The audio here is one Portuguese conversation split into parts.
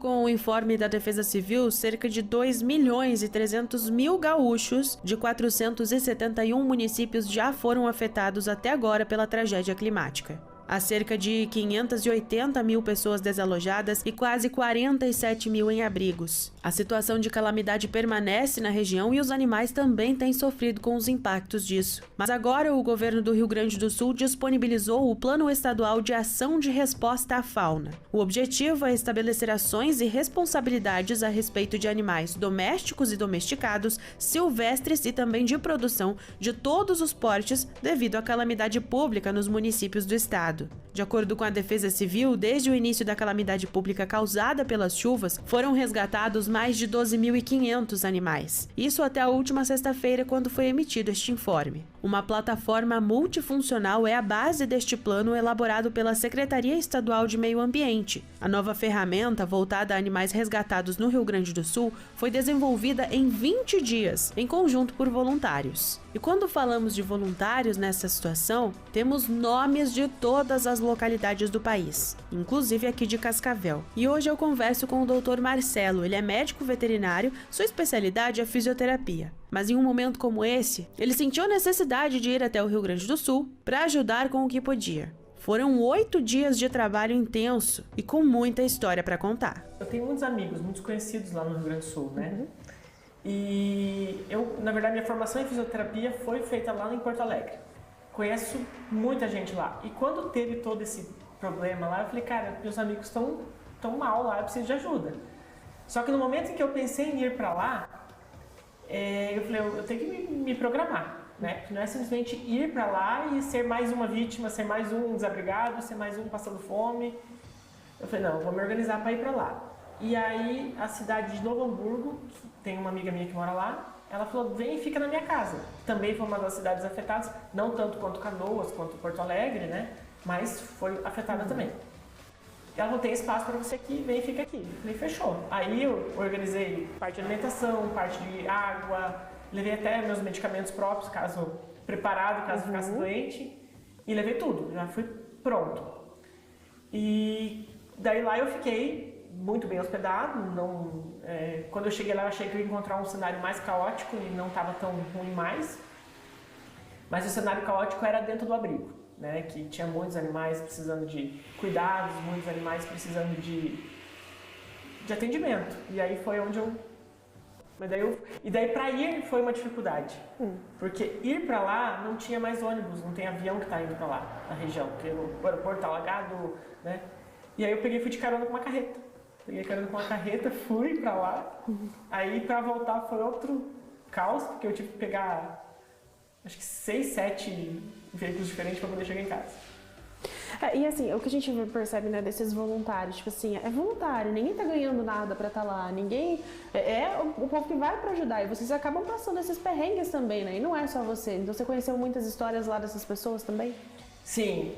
com o informe da Defesa Civil, cerca de 2.300.000 gaúchos de 471 municípios já foram afetados até agora pela tragédia climática. Há cerca de 580 mil pessoas desalojadas e quase 47 mil em abrigos. A situação de calamidade permanece na região e os animais também têm sofrido com os impactos disso. Mas agora o governo do Rio Grande do Sul disponibilizou o Plano Estadual de Ação de Resposta à Fauna. O objetivo é estabelecer ações e responsabilidades a respeito de animais domésticos e domesticados, silvestres e também de produção de todos os portes devido à calamidade pública nos municípios do estado. De acordo com a Defesa Civil, desde o início da calamidade pública causada pelas chuvas, foram resgatados mais de 12.500 animais. Isso até a última sexta-feira, quando foi emitido este informe. Uma plataforma multifuncional é a base deste plano elaborado pela Secretaria Estadual de Meio Ambiente. A nova ferramenta, voltada a animais resgatados no Rio Grande do Sul, foi desenvolvida em 20 dias, em conjunto por voluntários. E quando falamos de voluntários nessa situação, temos nomes de todas as localidades do país, inclusive aqui de Cascavel. E hoje eu converso com o Dr. Marcelo, ele é médico veterinário, sua especialidade é fisioterapia. Mas em um momento como esse, ele sentiu a necessidade de ir até o Rio Grande do Sul para ajudar com o que podia. Foram 8 dias de trabalho intenso e com muita história para contar. Eu tenho muitos amigos, muitos conhecidos lá no Rio Grande do Sul, né? E eu, na verdade, minha formação em fisioterapia foi feita lá em Porto Alegre. Conheço muita gente lá. E quando teve todo esse problema lá, eu falei, cara, meus amigos estão mal lá, eu preciso de ajuda. Só que no momento em que eu pensei em ir para lá, eu falei, eu tenho que me programar, né? Porque não é simplesmente ir para lá e ser mais uma vítima, ser mais um desabrigado, ser mais um passando fome. Eu falei, não, eu vou me organizar para ir para lá. E aí a cidade de Novo Hamburgo, que tem uma amiga minha que mora lá, ela falou, vem e fica na minha casa. Também foi uma das cidades afetadas, não tanto quanto Canoas, quanto Porto Alegre, né? Mas foi afetada também. Ela falou, tem espaço para você aqui, vem e fica aqui. Eu falei, fechou. Aí eu organizei parte de alimentação, parte de água, levei até meus medicamentos próprios, caso ficasse doente, e levei tudo, já fui pronto. E daí lá eu fiquei muito bem hospedado, quando eu cheguei lá eu achei que eu ia encontrar um cenário mais caótico e não estava tão ruim mais, mas o cenário caótico era dentro do abrigo, né, que tinha muitos animais precisando de cuidados, muitos animais precisando de atendimento, e aí foi onde e daí para ir foi uma dificuldade, porque ir para lá não tinha mais ônibus, não tem avião que está indo para lá, na região, porque o aeroporto está alagado, né, e aí eu fui de carona com uma carreta. Peguei carona com uma carreta, fui pra lá. Aí pra voltar foi outro caos, porque eu tive que pegar acho que 6, 7 veículos diferentes pra poder chegar em casa. E assim, o que a gente percebe, né, desses voluntários, tipo assim, é voluntário, ninguém tá ganhando nada pra estar lá, ninguém... É o povo que vai pra ajudar, e vocês acabam passando esses perrengues também, né, e não é só você. Então você conheceu muitas histórias lá dessas pessoas também? Sim,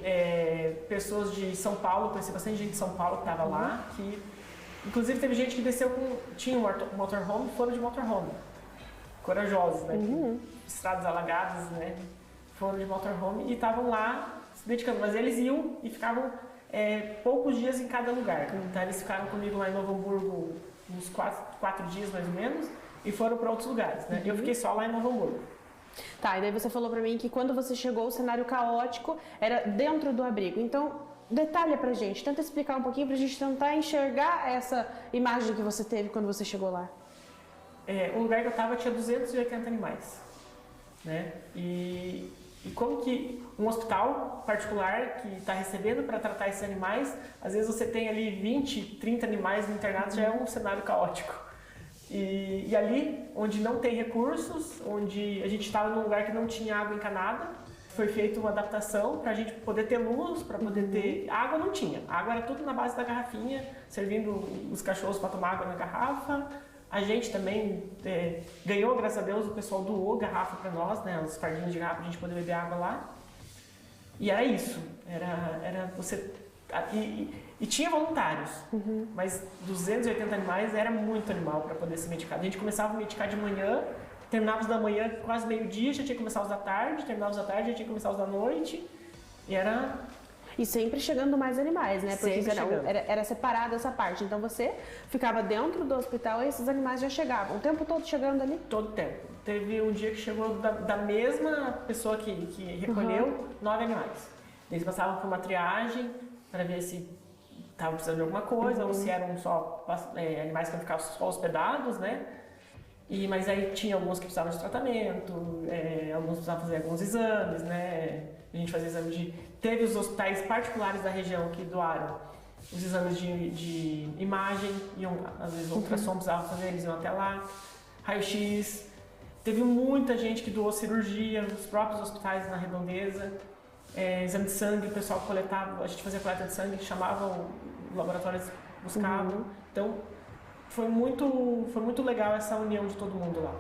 pessoas de São Paulo, conheci bastante gente de São Paulo que tava lá, que... Inclusive teve gente que desceu tinha um motorhome, foram de motorhome. Corajosos, né? Estradas alagadas, né? Foram de motorhome e estavam lá se dedicando. Mas eles iam e ficavam poucos dias em cada lugar. Então eles ficaram comigo lá em Novo Hamburgo uns 4 dias mais ou menos e foram para outros lugares, né? Eu fiquei só lá em Novo Hamburgo. Tá, e daí você falou pra mim que quando você chegou o cenário caótico era dentro do abrigo. Então... Detalha pra gente, tenta explicar um pouquinho pra gente tentar enxergar essa imagem que você teve quando você chegou lá. O lugar que eu tava tinha 280 animais, né? E como que um hospital particular que está recebendo para tratar esses animais, às vezes você tem ali 20, 30 animais internados, já é um cenário caótico. E ali, onde não tem recursos, onde a gente estava num lugar que não tinha água encanada, foi feita uma adaptação para a gente poder ter luz, para poder ter... Água não tinha, a água era tudo na base da garrafinha, servindo os cachorros para tomar água na garrafa. A gente também ganhou, graças a Deus, o pessoal doou garrafa para nós, né, os fardinhos de garrafa para a gente poder beber água lá. E era isso, era você... E tinha voluntários, mas 280 animais era muito animal para poder se medicar. A gente começava a medicar de manhã, terminava os da manhã quase meio-dia, já tinha que começar os da tarde, terminava os da tarde, já tinha que começar os da noite, e era... E sempre chegando mais animais, né? Porque era separada essa parte. Então você ficava dentro do hospital e esses animais já chegavam. O tempo todo chegando ali? Todo o tempo. Teve um dia que chegou da mesma pessoa que recolheu 9 animais. Eles passavam por uma triagem para ver se estavam precisando de alguma coisa ou se eram só animais que iam ficar só hospedados, né? Mas aí tinha alguns que precisavam de tratamento, alguns precisavam fazer alguns exames, né? A gente fazia exame de... Teve os hospitais particulares da região que doaram os exames de imagem, às vezes ultrassom precisava fazer, eles iam até lá, raio-x. Teve muita gente que doou cirurgia, os próprios hospitais na redondeza, exame de sangue, o pessoal coletava, a gente fazia coleta de sangue, chamavam os laboratórios, buscavam. Então, foi muito legal essa união de todo mundo lá.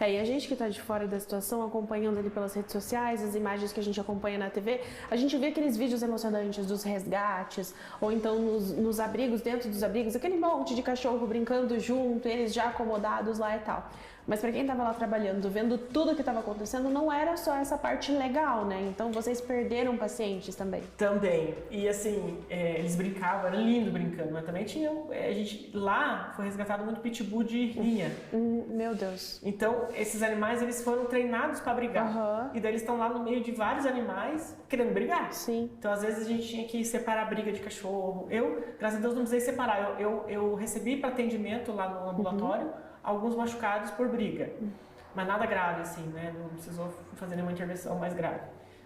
E a gente que está de fora da situação, acompanhando ali pelas redes sociais, as imagens que a gente acompanha na TV, a gente vê aqueles vídeos emocionantes dos resgates, ou então nos abrigos, dentro dos abrigos, aquele monte de cachorro brincando junto, eles já acomodados lá e tal. Mas para quem estava lá trabalhando, vendo tudo que estava acontecendo, não era só essa parte legal, né? Então vocês perderam pacientes também. Também. E assim, eles brincavam, era lindo brincando, mas também tinham... a gente lá foi resgatado muito pitbull de linha. Meu Deus. Então, esses animais, eles foram treinados para brigar. E daí eles estão lá no meio de vários animais querendo brigar. Sim. Então, às vezes a gente tinha que separar a briga de cachorro. Eu, graças a Deus, não precisei separar. Eu recebi para atendimento lá no ambulatório alguns machucados por briga. Mas nada grave, assim, né? Não precisou fazer nenhuma intervenção mais grave.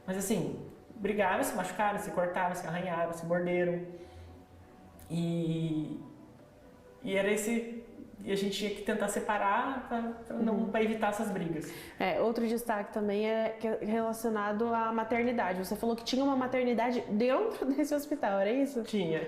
Mas assim, brigaram, se machucaram, se cortaram, se arranharam, se morderam. E era esse... E a gente tinha que tentar separar para evitar essas brigas. Outro destaque também é relacionado à maternidade. Você falou que tinha uma maternidade dentro desse hospital, era isso? Tinha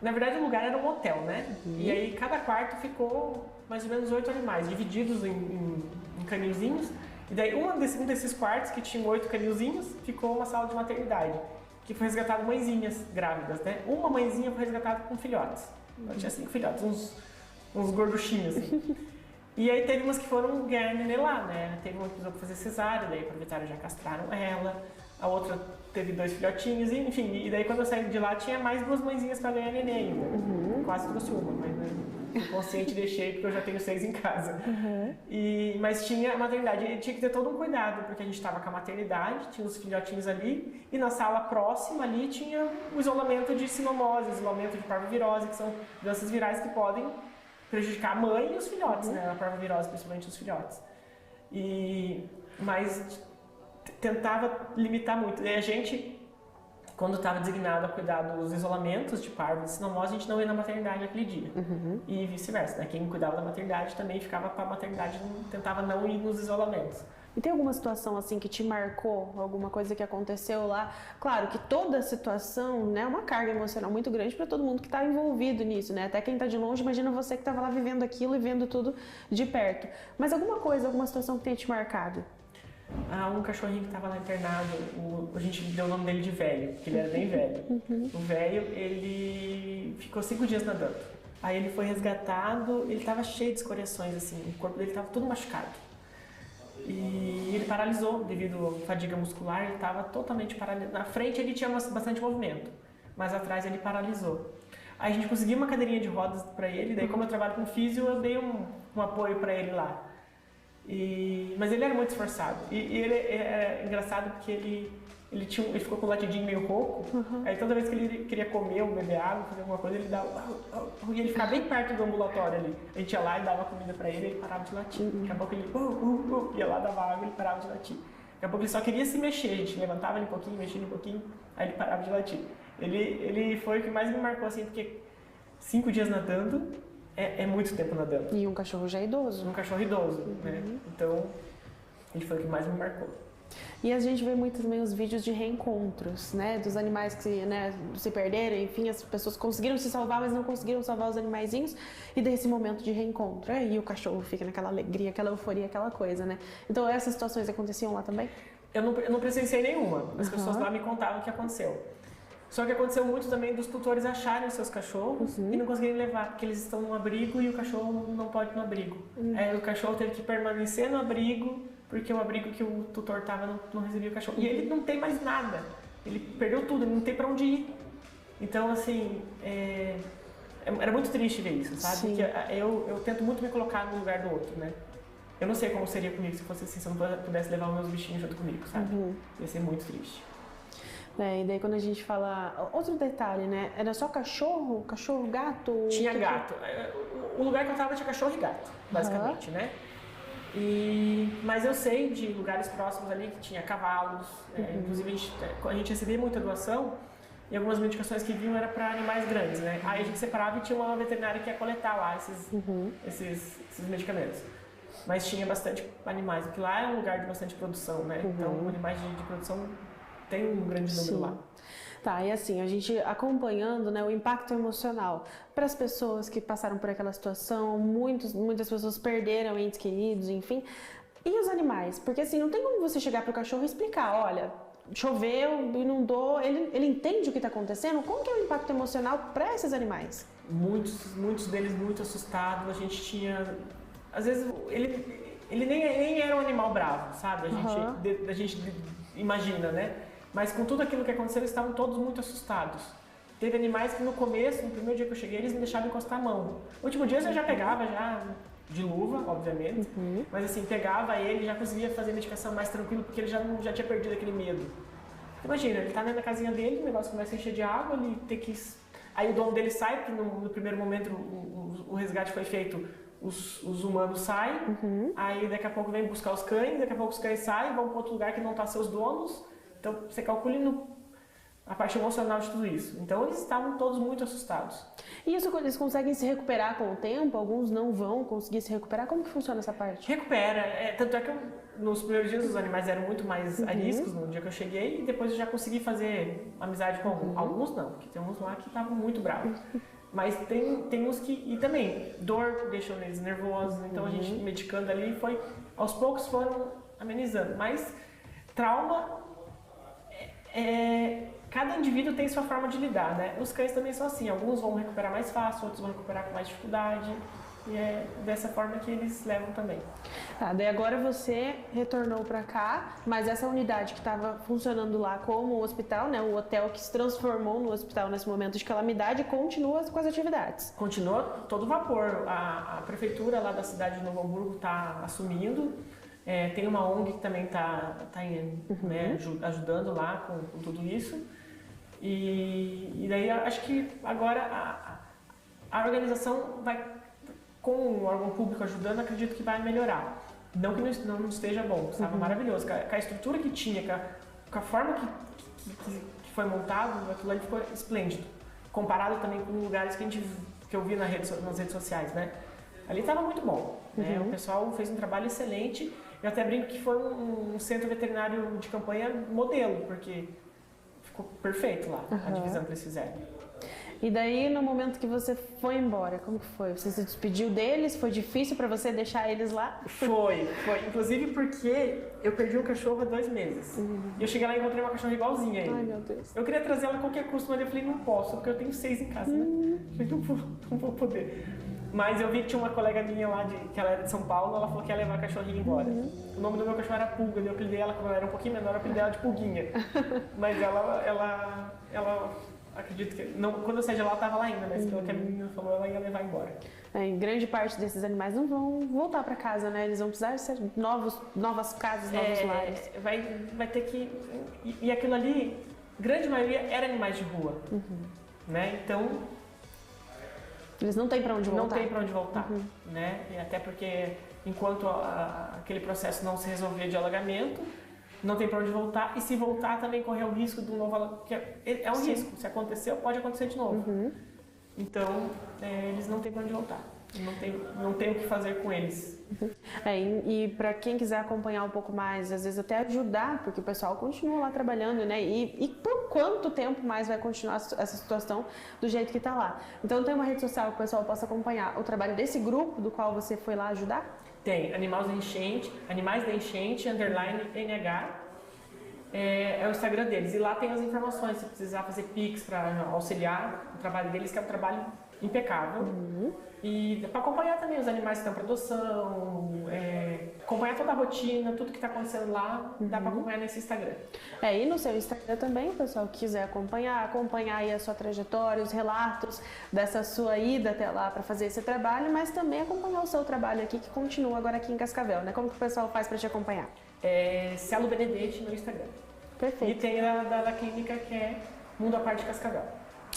na verdade, o lugar era um hotel, né? E aí cada quarto ficou mais ou menos 8 animais, divididos em canilzinhos. E daí um desses quartos, que tinha 8 canilzinhos, ficou uma sala de maternidade, que foi resgatado mãezinhas grávidas, né? Uma mãezinha foi resgatada com filhotes. Ela tinha 5 filhotes, uns gorduchinhos, assim. E aí teve umas que foram ganhar nenê lá, né? Teve uma que precisou fazer cesárea, daí aproveitaram e já castraram ela. A outra teve 2 filhotinhos, enfim. E daí quando eu saí de lá tinha mais 2 mãezinhas para ganhar nenê ainda. Quase trouxe uma, mas consciente deixei porque eu já tenho 6 em casa. Mas tinha a maternidade, e tinha que ter todo um cuidado, porque a gente estava com a maternidade, tinha os filhotinhos ali, e na sala próxima ali tinha o isolamento de sinomose, isolamento de parvovirose, que são doenças virais que podem prejudicar a mãe e os filhotes, né? A parvovirose, principalmente os filhotes. Mas tentava limitar muito. E a gente, quando estava designado a cuidar dos isolamentos de parvo e sinomose, a gente não ia na maternidade naquele dia. E vice-versa, né? Quem cuidava da maternidade também ficava para a maternidade, tentava não ir nos isolamentos. E tem alguma situação assim que te marcou, alguma coisa que aconteceu lá? Claro que toda a situação, né, é uma carga emocional muito grande para todo mundo que está envolvido nisso, né? Até quem está de longe, imagina você que estava lá vivendo aquilo e vendo tudo de perto. Mas alguma situação que tenha te marcado? Um cachorrinho que estava lá internado, a gente deu o nome dele de velho, porque ele era bem velho. O velho, ele ficou 5 dias nadando. Aí ele foi resgatado, ele estava cheio de escoriações, assim, o corpo dele estava todo machucado. E ele paralisou devido à fadiga muscular, ele estava totalmente paralisado. Na frente ele tinha bastante movimento, mas atrás ele paralisou. Aí a gente conseguiu uma cadeirinha de rodas para ele, daí como eu trabalho com físio, eu dei um apoio para ele lá. Mas ele era muito esforçado. E ele é engraçado porque ele ficou com o latidinho meio rouco. Aí toda vez que ele queria comer ou beber água, fazer alguma coisa, ele dava... E ele ficava bem perto do ambulatório ali. A gente ia lá e dava comida pra ele e ele parava de latir. Daqui a pouco ele ia lá, dava água e ele parava de latir. Daqui a pouco ele só queria se mexer. A gente levantava ele um pouquinho, mexia ele um pouquinho, aí ele parava de latir. Ele foi o que mais me marcou, assim, porque 5 dias nadando... É muito tempo nadando. E um cachorro já idoso. Um cachorro idoso, né? Então, ele foi o que mais me marcou. E a gente vê muito também os vídeos de reencontros, né? Dos animais que se perderam, enfim, as pessoas conseguiram se salvar, mas não conseguiram salvar os animaizinhos. E desse momento de reencontro. E o cachorro fica naquela alegria, aquela euforia, aquela coisa, né? Então, essas situações aconteciam lá também? Eu não presenciei nenhuma. As pessoas lá me contavam o que aconteceu. Só que aconteceu muito também dos tutores acharem os seus cachorros e não conseguirem levar, porque eles estão no abrigo e o cachorro não pode ir no abrigo. Aí o cachorro teve que permanecer no abrigo, porque o abrigo que o tutor estava não recebia o cachorro. E ele não tem mais nada. ele perdeu tudo, ele não tem para onde ir. Então, assim, era muito triste ver isso, sabe? Sim. Que eu tento muito me colocar no lugar do outro, né? Eu não sei como seria comigo se fosse assim, se eu não pudesse levar os meus bichinhos junto comigo, sabe? Ia ser muito triste. E daí quando a gente fala... Outro detalhe, né? Era só cachorro? Cachorro, gato? Tinha gato. O lugar que eu tava tinha cachorro e gato, basicamente, né? Mas eu sei de lugares próximos ali que tinha cavalos. Inclusive, a gente recebia muita doação e algumas medicações que vinham era para animais grandes, né? Aí a gente separava e tinha uma veterinária que ia coletar lá esses medicamentos. Mas tinha bastante animais, porque lá é um lugar de bastante produção, né? Então, animais de produção tem um grande número lá. Tá, e assim, a gente acompanhando, né, o impacto emocional para as pessoas que passaram por aquela situação, muitas pessoas perderam entes queridos, enfim. E os animais? Porque assim, não tem como você chegar pro cachorro e explicar, olha, choveu, inundou, ele entende o que está acontecendo? Como que é o impacto emocional para esses animais? Muitos deles muito assustados, a gente tinha... Às vezes, ele nem era um animal bravo, sabe? A gente imagina, né? Mas com tudo aquilo que aconteceu, eles estavam todos muito assustados. Teve animais que no começo, no primeiro dia que eu cheguei, eles me deixavam encostar a mão. No último dia eu já pegava, já de luva, obviamente. Mas assim, pegava ele, já conseguia fazer a medicação mais tranquilo, porque ele já tinha perdido aquele medo. Imagina, ele tá na casinha dele, o negócio começa a encher de água, ele tem que... Aí o dono dele sai, porque no primeiro momento o resgate foi feito, os humanos saem, aí daqui a pouco vem buscar os cães, daqui a pouco os cães saem, vão para outro lugar que não tá seus donos. Então, você calcula a parte emocional de tudo isso. Então, eles estavam todos muito assustados. E isso, eles conseguem se recuperar com o tempo? Alguns não vão conseguir se recuperar? Como que funciona essa parte? Recupera. Tanto é que nos primeiros dias os animais eram muito mais ariscos no dia que eu cheguei. E depois eu já consegui fazer amizade com alguns. Alguns não, porque tem uns lá que estavam muito bravos. Mas tem uns que... E também, dor deixou eles nervosos. Então, a gente medicando ali foi... Aos poucos foram amenizando. Mas trauma... cada indivíduo tem sua forma de lidar, né? Os cães também são assim, alguns vão recuperar mais fácil, outros vão recuperar com mais dificuldade, e é dessa forma que eles levam também. Tá, daí agora você retornou para cá, mas essa unidade que estava funcionando lá como hospital, né? O hotel que se transformou no hospital nesse momento de calamidade, continua com as atividades? Continua todo vapor. A prefeitura lá da cidade de Novo Hamburgo está assumindo. Tem uma ONG que também está né, ajudando lá com tudo isso. E daí acho que agora a organização vai, com o órgão público ajudando, acredito que vai melhorar. Não que não esteja bom, estava maravilhoso. Com a estrutura que tinha, com a forma que foi montado, aquilo ali ficou esplêndido. Comparado também com lugares que eu vi nas redes sociais, né? Ali estava muito bom. Né? O pessoal fez um trabalho excelente. Eu até brinco que foi um centro veterinário de campanha modelo, porque ficou perfeito lá, a divisão que eles fizeram. E daí, no momento que você foi embora, como que foi? Você se despediu deles? Foi difícil para você deixar eles lá? Foi. Inclusive porque eu perdi um cachorro há 2 meses. E eu cheguei lá e encontrei uma cachorra igualzinha a ele. Ai, meu Deus. Eu queria trazer ela a qualquer custo, mas eu falei, não posso, porque eu tenho 6 em casa, né? Eu falei, não vou poder. Mas eu vi que tinha uma colega minha lá, que ela era de São Paulo, ela falou que ia levar a cachorrinha embora. O nome do meu cachorro era Pulga, eu apelidei ela, quando ela era um pouquinho menor, eu apelidei ela de Pulguinha. Mas ela acredito que... Não, quando eu saí de lá, ela estava lá ainda, mas pelo que a menina falou, ela ia levar embora. Grande parte desses animais não vão voltar para casa, né? Eles vão precisar ser novas casas, novos lares. Vai ter que... E aquilo ali, grande maioria, era animais de rua. Né? Então... Eles não têm para onde voltar. Não tem para onde voltar, né? E até porque enquanto aquele processo não se resolver de alagamento, não tem para onde voltar. E se voltar, também correr o risco de um novo alagamento. É um risco. Se aconteceu, pode acontecer de novo. Então, eles não têm para onde voltar. Não tem o que fazer com eles. E para quem quiser acompanhar um pouco mais, às vezes até ajudar, porque o pessoal continua lá trabalhando, né? E por quanto tempo mais vai continuar essa situação do jeito que está lá? Então tem uma rede social que o pessoal possa acompanhar o trabalho desse grupo do qual você foi lá ajudar? Tem, Animais da Enchente, _NH, é o Instagram deles. E lá tem as informações, se precisar fazer Pix para auxiliar o trabalho deles, que é um trabalho impecável. E para acompanhar também os animais que estão para adoção, acompanhar toda a rotina, tudo que está acontecendo lá, dá para acompanhar nesse Instagram. E no seu Instagram também, o pessoal que quiser acompanhar aí a sua trajetória, os relatos dessa sua ida até lá para fazer esse trabalho, mas também acompanhar o seu trabalho aqui, que continua agora aqui em Cascavel, né? Como que o pessoal faz para te acompanhar? Cielo Benedetti no Instagram. Perfeito. E tem a da clínica, que é Mundo à Parte Cascavel.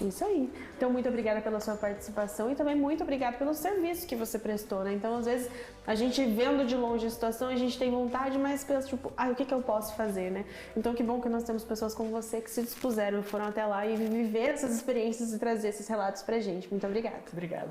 Isso aí. Então, muito obrigada pela sua participação e também muito obrigada pelo serviço que você prestou, né? Então, às vezes, a gente vendo de longe a situação, a gente tem vontade, mas pensa, tipo, o que eu posso fazer, né? Então, que bom que nós temos pessoas como você que se dispuseram, foram até lá e viver essas experiências e trazer esses relatos pra gente. Muito obrigada. Obrigado.